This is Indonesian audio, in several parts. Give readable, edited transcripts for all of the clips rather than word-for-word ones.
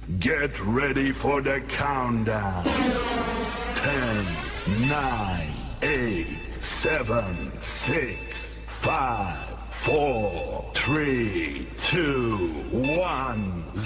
Get ready for the countdown. 10, 9, 8, 7, 6, 5, 4, 3, 2, 1, 0.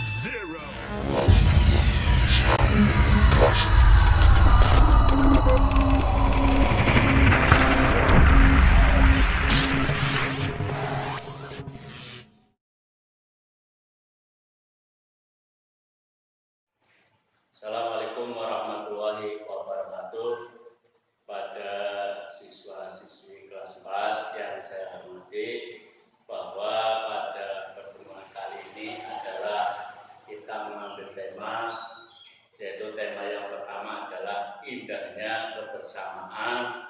Assalamualaikum warahmatullahi wabarakatuh. Pada siswa-siswi kelas 4 yang saya hormati, bahwa pada pertemuan kali ini adalah kita mengambil tema, yaitu tema yang pertama adalah indahnya kebersamaan,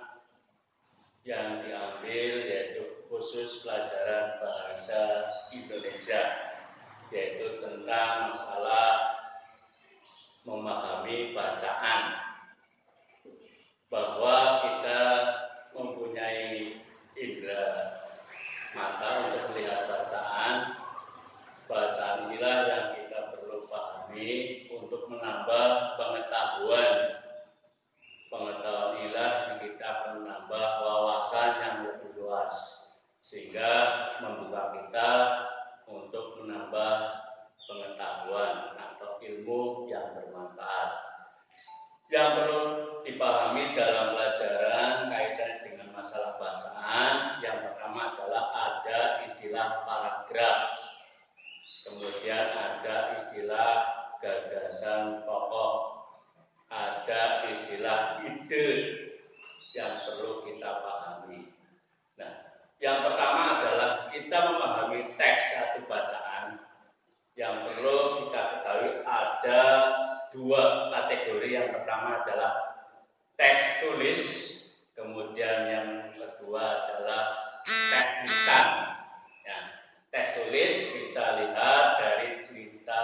yang diambil yaitu khusus pelajaran bahasa Indonesia, yaitu tentang masalah memahami bacaan, bahwa kita mempunyai indera mata untuk melihat bacaan. Bacaan inilah yang kita perlu pahami untuk menambah pengetahuan. Pengetahuan inilah yang kita menambah wawasan yang lebih luas, sehingga membuka kita untuk menambah pengetahuan atau ilmu yang bermanfaat. Yang perlu dipahami dalam pelajaran kaitan dengan masalah bacaan, yang pertama adalah ada istilah paragraf, kemudian ada istilah gagasan pokok, ada istilah ide yang perlu kita pahami. Nah, yang pertama adalah kita memahami teks satu bacaan. Yang perlu kita ketahui ada dua kategori. Yang pertama adalah teks tulis, kemudian yang kedua adalah teks lisan. Ya, teks tulis kita lihat dari cerita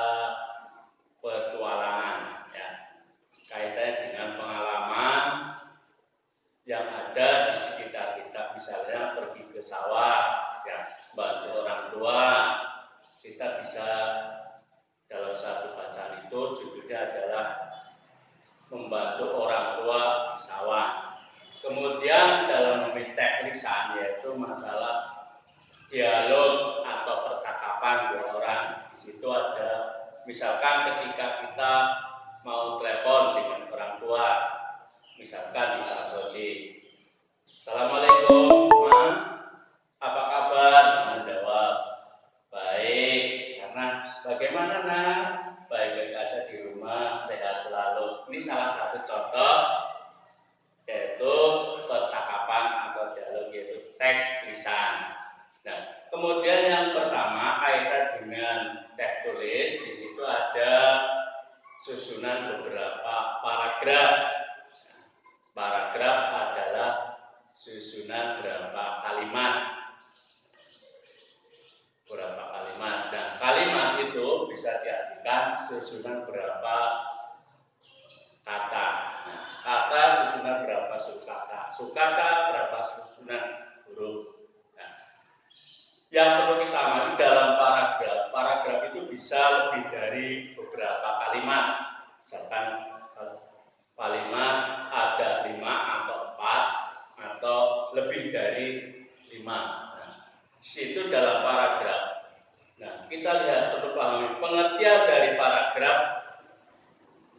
petualangan, ya, kaitannya dengan pengalaman yang ada di sekitar kita, misalnya pergi ke sawah, ya, bantu orang tua. Kita bisa dalam satu bacaan itu judulnya adalah membantu orang tua di sawah. Kemudian dalam teks lisan yaitu masalah dialog atau percakapan dua orang. Di situ ada misalkan ketika kita mau telepon dengan orang tua, misalkan kita telepon, "Assalamualaikum, Ma. Apa kabar?" Menjawab, "Baik." Karena bagaimana, Nak? Baik-baik aja di rumah, sehat selalu. Ini salah satu contoh yaitu percakapan atau dialog, yaitu teks lisan. Nah, kemudian yang pertama kaitan dengan teks tulis, di situ ada susunan beberapa paragraf. Paragraf adalah susunan berapa kalimat. Dan kalimat itu bisa diartikan susunan berapa kata. Nah, kata susunan berapa subkata, subkata berapa susunan huruf. Nah, yang perlu kita amati dalam paragraf itu bisa lebih dari beberapa kalimat. Misalkan kalimat ada 5 atau 4 atau lebih dari 5. Nah, di situ dalam paragraf. Nah, kita lihat, perlu pahami pengertian dari paragraf.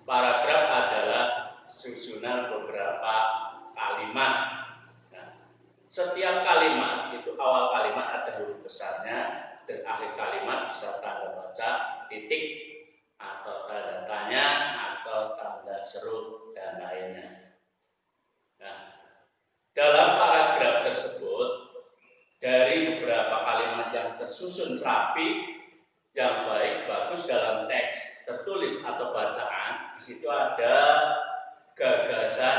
Paragraf adalah susunan beberapa kalimat. Nah, setiap kalimat itu awal kalimat ada huruf besarnya, dan akhir kalimat bisa tanda baca, titik, atau tanda tanya, atau tanda seru, dan lainnya. Nah, dalam paragraf tersebut, dari beberapa kalimat yang tersusun rapi, yang baik, bagus dalam teks tertulis atau bacaan, di situ ada gagasan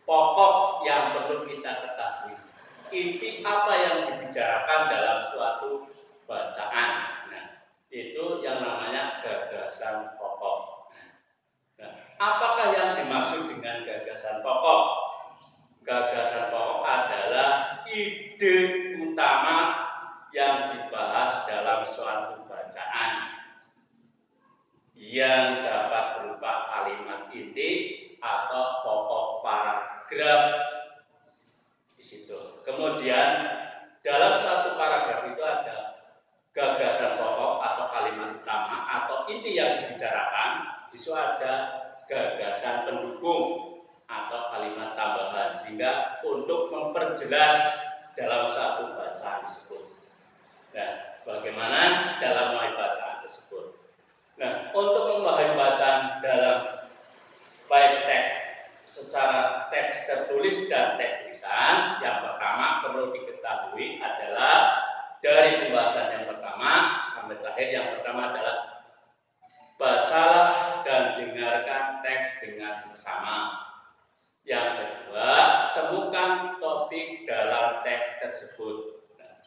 pokok yang perlu kita ketahui. Inti apa yang dibicarakan dalam suatu bacaan. Nah, itu yang namanya gagasan pokok. Nah, apakah yang dimaksud dengan gagasan pokok? Gagasan pokok adalah ide utama yang dibahas dalam suatu bacaan. yang dapat berupa kalimat inti atau pokok paragraf di situ. Kemudian dalam satu paragraf itu ada gagasan pokok atau kalimat utama atau inti yang dibicarakan. Di situ ada gagasan pendukung atau kalimat tambahan, sehingga untuk memperjelas dalam satu bacaan tersebut. Nah, bagaimana dalam memahami bacaan tersebut? Nah, untuk memahami bacaan dalam baik teks secara teks tertulis dan teks tulisan, yang pertama perlu diketahui adalah dari pembahasan yang pertama sampai terakhir, yang pertama adalah bacalah dan dengarkan teks dengan seksama. Yang kedua, temukan topik dalam teks tersebut. Nah,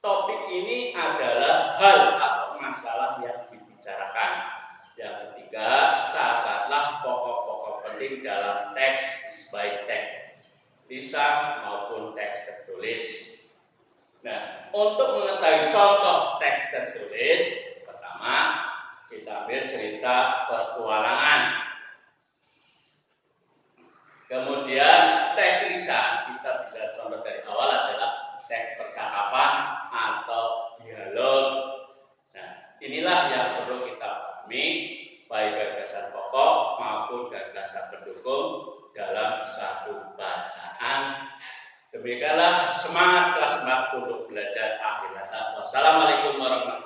topik ini adalah hal atau masalah yang dibicarakan. Yang ketiga, catatlah pokok-pokok penting dalam teks, baik teks lisan maupun teks tertulis. Nah, untuk mengetahui contoh teks tertulis, pertama kita ambil cerita petualangan. Kemudian teks lisan, kita bisa contoh dari awal adalah teks percakapan atau dialog. Nah, inilah yang perlu kita pahami, baik gagasan pokok maupun gagasan pendukung dalam satu bacaan. Demikianlah semangat kelas 4 untuk belajar akhirat. Wassalamualaikum warahmatullahi wabarakatuh.